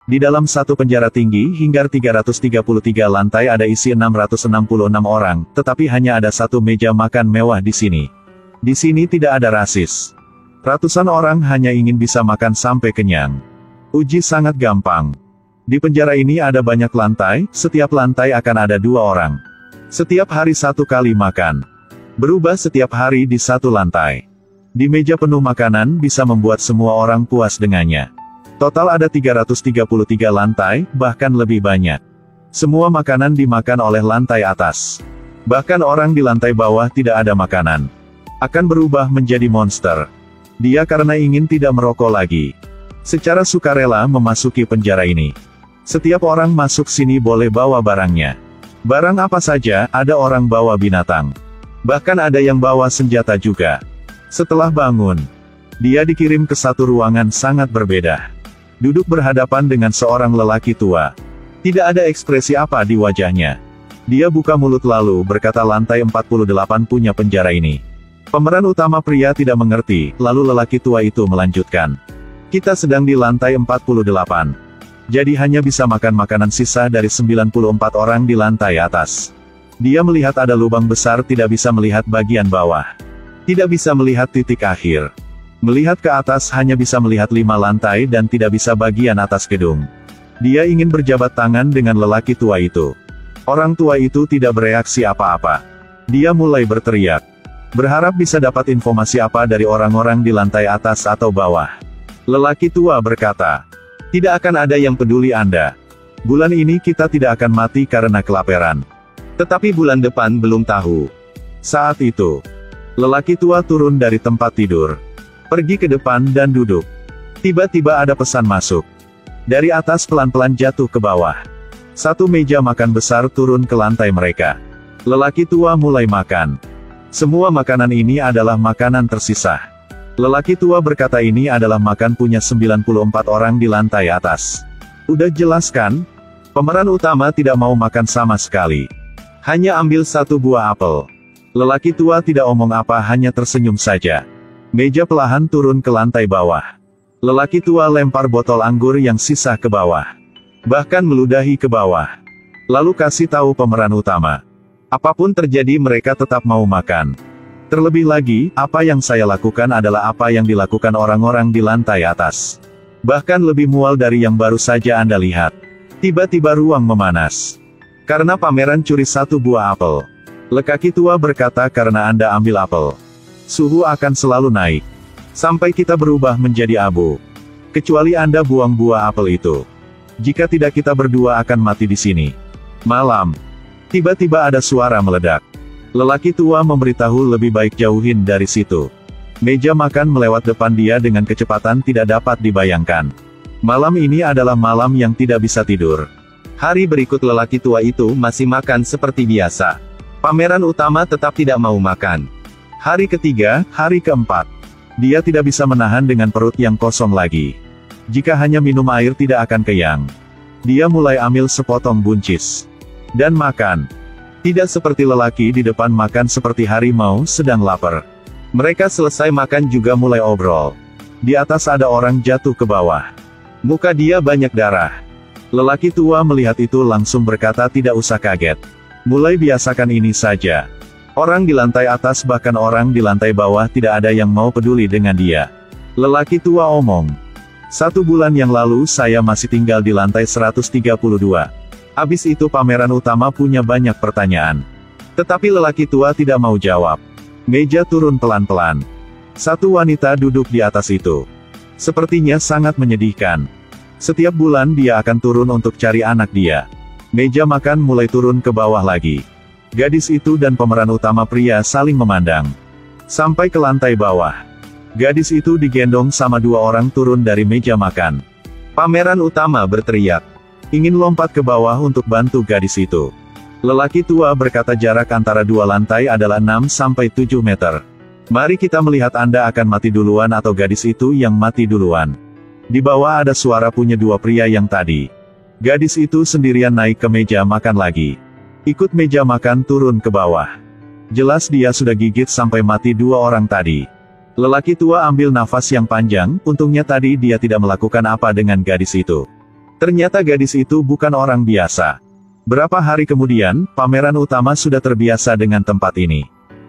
Di dalam satu penjara tinggi hingga 333 lantai ada isi 666 orang, tetapi hanya ada satu meja makan mewah di sini. Di sini tidak ada rasis. Ratusan orang hanya ingin bisa makan sampai kenyang. Uji sangat gampang. Di penjara ini ada banyak lantai, setiap lantai akan ada 2 orang. Setiap hari 1 kali makan. Berubah setiap hari di satu lantai. Di meja penuh makanan bisa membuat semua orang puas dengannya. Total ada 333 lantai, bahkan lebih banyak. Semua makanan dimakan oleh lantai atas. Bahkan orang di lantai bawah tidak ada makanan. Akan berubah menjadi monster. Dia karena ingin tidak merokok lagi. Secara sukarela memasuki penjara ini. Setiap orang masuk sini boleh bawa barangnya. Barang apa saja, ada orang bawa binatang. Bahkan ada yang bawa senjata juga. Setelah bangun, dia dikirim ke satu ruangan sangat berbeda. Duduk berhadapan dengan seorang lelaki tua. Tidak ada ekspresi apa di wajahnya. Dia buka mulut lalu berkata lantai 48 punya penjara ini. Pemeran utama pria tidak mengerti, lalu lelaki tua itu melanjutkan. Kita sedang di lantai 48. Jadi hanya bisa makan makanan sisa dari 94 orang di lantai atas. Dia melihat ada lubang besar tidak bisa melihat bagian bawah. Tidak bisa melihat titik akhir. Melihat ke atas hanya bisa melihat 5 lantai dan tidak bisa bagian atas gedung. Dia ingin berjabat tangan dengan lelaki tua itu. Orang tua itu tidak bereaksi apa-apa. Dia mulai berteriak. Berharap bisa dapat informasi apa dari orang-orang di lantai atas atau bawah. Lelaki tua berkata, tidak akan ada yang peduli Anda. Bulan ini kita tidak akan mati karena kelaparan. Tetapi bulan depan belum tahu. Saat itu, lelaki tua turun dari tempat tidur. Pergi ke depan dan duduk. Tiba-tiba ada pesan masuk. Dari atas pelan-pelan jatuh ke bawah. Satu meja makan besar turun ke lantai mereka. Lelaki tua mulai makan. Semua makanan ini adalah makanan tersisa. Lelaki tua berkata ini adalah makan punya 94 orang di lantai atas. Udah jelas kan? Pemeran utama tidak mau makan sama sekali. Hanya ambil 1 buah apel. Lelaki tua tidak omong apa, hanya tersenyum saja. Meja perlahan turun ke lantai bawah. Lelaki tua lempar botol anggur yang sisa ke bawah. Bahkan meludahi ke bawah. Lalu kasih tahu pemeran utama. Apapun terjadi mereka tetap mau makan. Terlebih lagi, apa yang saya lakukan adalah apa yang dilakukan orang-orang di lantai atas. Bahkan lebih mual dari yang baru saja Anda lihat. Tiba-tiba ruang memanas. Karena pameran curi 1 buah apel. Lelaki tua berkata karena Anda ambil apel. Suhu akan selalu naik. Sampai kita berubah menjadi abu. Kecuali Anda buang buah apel itu. Jika tidak kita berdua akan mati di sini. Malam. Tiba-tiba ada suara meledak. Lelaki tua memberitahu lebih baik jauhin dari situ. Meja makan melewat depan dia dengan kecepatan tidak dapat dibayangkan. Malam ini adalah malam yang tidak bisa tidur. Hari berikut lelaki tua itu masih makan seperti biasa. Pameran utama tetap tidak mau makan. Hari ketiga, hari keempat. Dia tidak bisa menahan dengan perut yang kosong lagi. Jika hanya minum air tidak akan kenyang. Dia mulai ambil sepotong buncis. Dan makan. Tidak seperti lelaki di depan makan seperti harimau sedang lapar. Mereka selesai makan juga mulai obrol. Di atas ada orang jatuh ke bawah. Muka dia banyak darah. Lelaki tua melihat itu langsung berkata tidak usah kaget. Mulai biasakan ini saja. Orang di lantai atas bahkan orang di lantai bawah tidak ada yang mau peduli dengan dia. Lelaki tua omong. 1 bulan yang lalu saya masih tinggal di lantai 132. Habis itu pameran utama punya banyak pertanyaan. Tetapi lelaki tua tidak mau jawab. Meja turun pelan-pelan. 1 wanita duduk di atas itu. Sepertinya sangat menyedihkan. Setiap bulan dia akan turun untuk cari anak dia. Meja makan mulai turun ke bawah lagi. Gadis itu dan pemeran utama pria saling memandang. Sampai ke lantai bawah. Gadis itu digendong sama 2 orang turun dari meja makan. Pameran utama berteriak. Ingin lompat ke bawah untuk bantu gadis itu. Lelaki tua berkata jarak antara 2 lantai adalah 6-7 meter. Mari kita melihat Anda akan mati duluan atau gadis itu yang mati duluan. Di bawah ada suara punya 2 pria yang tadi. Gadis itu sendirian naik ke meja makan lagi. Ikut meja makan turun ke bawah. Jelas dia sudah gigit sampai mati 2 orang tadi. Lelaki tua ambil nafas yang panjang, untungnya tadi dia tidak melakukan apa dengan gadis itu. Ternyata gadis itu bukan orang biasa. Berapa hari kemudian, pangeran utama sudah terbiasa dengan tempat ini.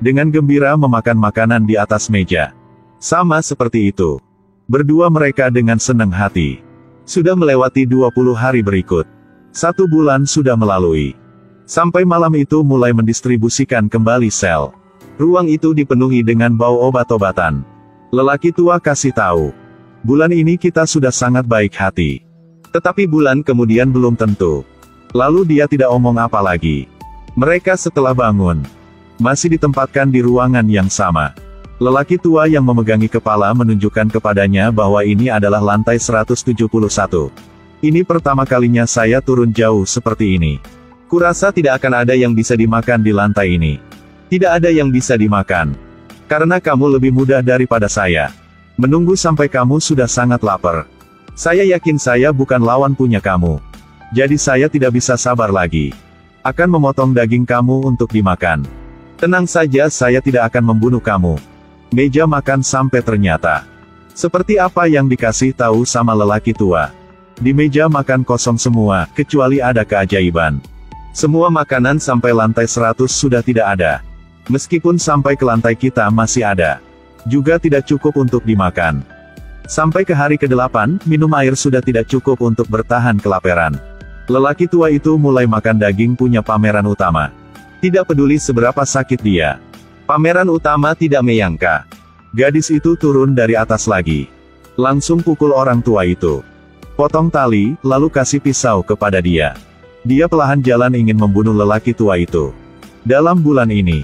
Dengan gembira memakan makanan di atas meja. Sama seperti itu. Berdua mereka dengan senang hati. Sudah melewati 20 hari berikut. 1 bulan sudah melalui. Sampai malam itu mulai mendistribusikan kembali sel. Ruang itu dipenuhi dengan bau obat-obatan. Lelaki tua kasih tahu. Bulan ini kita sudah sangat baik hati. Tetapi bulan kemudian belum tentu. Lalu dia tidak omong apa lagi. Mereka setelah bangun. Masih ditempatkan di ruangan yang sama. Lelaki tua yang memegangi kepala menunjukkan kepadanya bahwa ini adalah lantai 171. Ini pertama kalinya saya turun jauh seperti ini. Kurasa tidak akan ada yang bisa dimakan di lantai ini. Tidak ada yang bisa dimakan. Karena kamu lebih muda daripada saya. Menunggu sampai kamu sudah sangat lapar. Saya yakin saya bukan lawan punya kamu. Jadi saya tidak bisa sabar lagi. Akan memotong daging kamu untuk dimakan. Tenang saja, saya tidak akan membunuh kamu. Meja makan sampai ternyata. Seperti apa yang dikasih tahu sama lelaki tua. Di meja makan kosong semua, kecuali ada keajaiban. Semua makanan sampai lantai 100 sudah tidak ada. Meskipun sampai ke lantai kita masih ada. Juga tidak cukup untuk dimakan. Sampai ke hari ke-8, minum air sudah tidak cukup untuk bertahan kelaparan. Lelaki tua itu mulai makan daging punya pangeran utama. Tidak peduli seberapa sakit dia. Pangeran utama tidak menyangka. Gadis itu turun dari atas lagi. Langsung pukul orang tua itu. Potong tali, lalu kasih pisau kepada dia. Dia perlahan jalan ingin membunuh lelaki tua itu. Dalam bulan ini,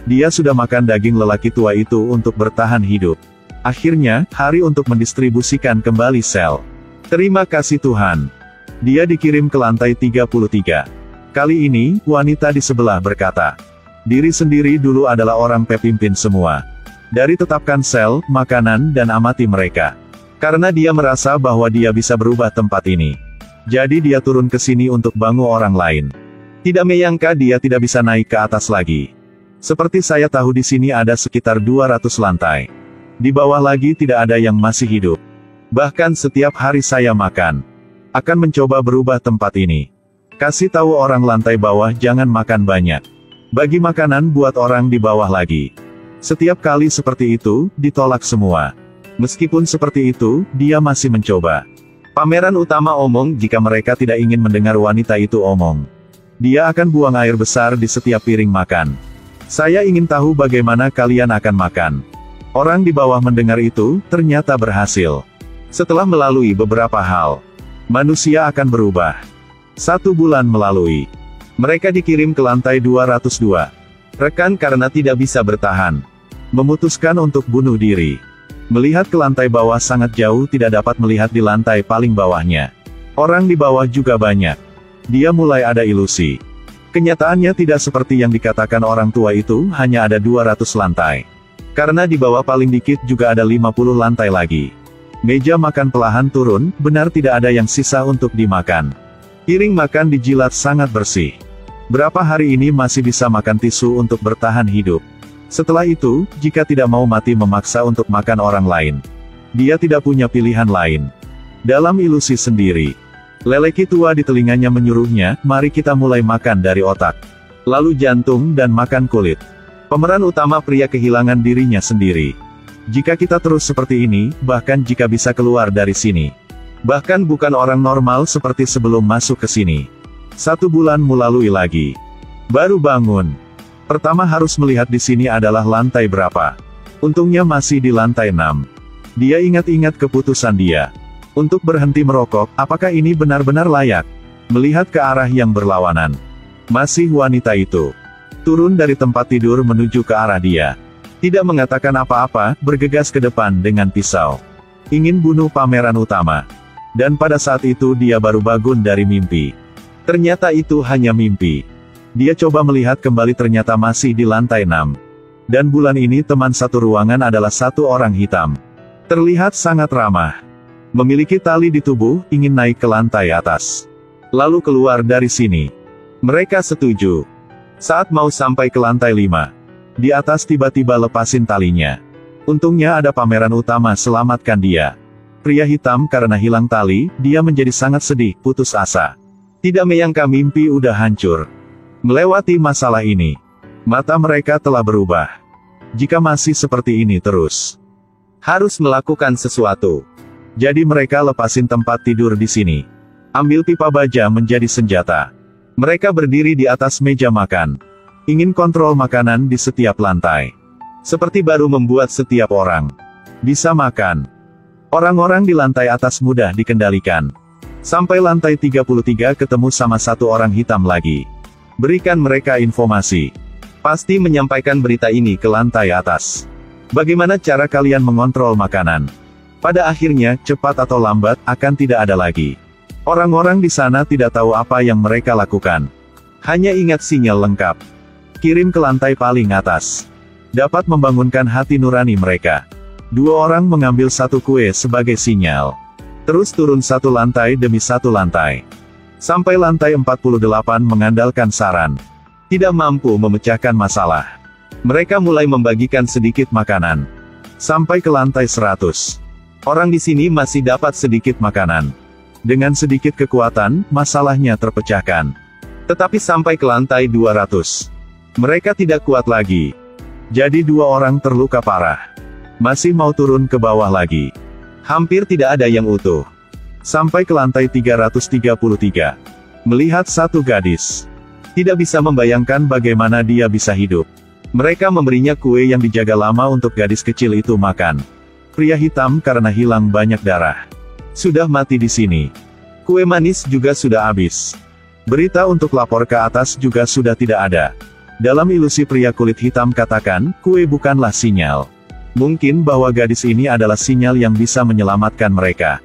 dia sudah makan daging lelaki tua itu untuk bertahan hidup. Akhirnya, hari untuk mendistribusikan kembali sel. Terima kasih Tuhan. Dia dikirim ke lantai 33. Kali ini, wanita di sebelah berkata. Diri sendiri dulu adalah orang pemimpin semua. Dari tetapkan sel, makanan dan amati mereka. Karena dia merasa bahwa dia bisa berubah tempat ini. Jadi dia turun ke sini untuk bangun orang lain. Tidak menyangka dia tidak bisa naik ke atas lagi. Seperti saya tahu di sini ada sekitar 200 lantai. Di bawah lagi tidak ada yang masih hidup. Bahkan setiap hari saya makan. Akan mencoba berubah tempat ini. Kasih tahu orang lantai bawah jangan makan banyak. Bagi makanan buat orang di bawah lagi. Setiap kali seperti itu, ditolak semua. Meskipun seperti itu, dia masih mencoba. Pangeran utama omong jika mereka tidak ingin mendengar wanita itu omong. Dia akan buang air besar di setiap piring makan. Saya ingin tahu bagaimana kalian akan makan. Orang di bawah mendengar itu, ternyata berhasil. Setelah melalui beberapa hal, manusia akan berubah. 1 bulan melalui. Mereka dikirim ke lantai 202. Rekan karena tidak bisa bertahan. Memutuskan untuk bunuh diri. Melihat ke lantai bawah sangat jauh tidak dapat melihat di lantai paling bawahnya. Orang di bawah juga banyak. Dia mulai ada ilusi. Kenyataannya tidak seperti yang dikatakan orang tua itu, hanya ada 200 lantai. Karena di bawah paling dikit juga ada 50 lantai lagi. Meja makan perlahan turun, benar tidak ada yang sisa untuk dimakan. Piring makan dijilat sangat bersih. Berapa hari ini masih bisa makan tisu untuk bertahan hidup. Setelah itu, jika tidak mau mati memaksa untuk makan orang lain. Dia tidak punya pilihan lain. Dalam ilusi sendiri. Lelaki tua di telinganya menyuruhnya, mari kita mulai makan dari otak. Lalu jantung dan makan kulit. Pemeran utama pria kehilangan dirinya sendiri. Jika kita terus seperti ini, bahkan jika bisa keluar dari sini. Bahkan bukan orang normal seperti sebelum masuk ke sini. 1 bulan melalui lagi. Baru bangun. Pertama harus melihat di sini adalah lantai berapa. Untungnya masih di lantai 6. Dia ingat-ingat keputusan dia. Untuk berhenti merokok, apakah ini benar-benar layak? Melihat ke arah yang berlawanan. Masih wanita itu. Turun dari tempat tidur menuju ke arah dia. Tidak mengatakan apa-apa, bergegas ke depan dengan pisau. Ingin bunuh pangeran utama. Dan pada saat itu dia baru bangun dari mimpi. Ternyata itu hanya mimpi. Dia coba melihat kembali ternyata masih di lantai 6. Dan bulan ini teman satu ruangan adalah 1 orang hitam. Terlihat sangat ramah. Memiliki tali di tubuh, ingin naik ke lantai atas. Lalu keluar dari sini. Mereka setuju. Saat mau sampai ke lantai 5. Di atas tiba-tiba lepasin talinya. Untungnya ada pangeran utama selamatkan dia. Pria hitam karena hilang tali, dia menjadi sangat sedih, putus asa. Tidak menyangka mimpi udah hancur. Melewati masalah ini, mata mereka telah berubah. Jika masih seperti ini terus, harus melakukan sesuatu. Jadi mereka lepasin tempat tidur di sini. Ambil pipa baja menjadi senjata. Mereka berdiri di atas meja makan. Ingin kontrol makanan di setiap lantai. Seperti baru membuat setiap orang bisa makan. Orang-orang di lantai atas mudah dikendalikan. Sampai lantai 33 ketemu sama satu orang hitam lagi. Berikan mereka informasi. Pasti menyampaikan berita ini ke lantai atas. Bagaimana cara kalian mengontrol makanan? Pada akhirnya, cepat atau lambat, akan tidak ada lagi. Orang-orang di sana tidak tahu apa yang mereka lakukan. Hanya ingat sinyal lengkap. Kirim ke lantai paling atas. Dapat membangunkan hati nurani mereka. Dua orang mengambil satu kue sebagai sinyal. Terus turun satu lantai demi satu lantai. Sampai lantai 48 mengandalkan saran. Tidak mampu memecahkan masalah. Mereka mulai membagikan sedikit makanan. Sampai ke lantai 100. Orang di sini masih dapat sedikit makanan. Dengan sedikit kekuatan, masalahnya terpecahkan. Tetapi sampai ke lantai 200. Mereka tidak kuat lagi. Jadi dua orang terluka parah. Masih mau turun ke bawah lagi. Hampir tidak ada yang utuh. Sampai ke lantai 333. Melihat satu gadis. Tidak bisa membayangkan bagaimana dia bisa hidup. Mereka memberinya kue yang dijaga lama untuk gadis kecil itu makan. Pria hitam karena hilang banyak darah. Sudah mati di sini. Kue manis juga sudah habis. Berita untuk lapor ke atas juga sudah tidak ada. Dalam ilusi pria kulit hitam katakan, kue bukanlah sinyal. Mungkin bahwa gadis ini adalah sinyal yang bisa menyelamatkan mereka.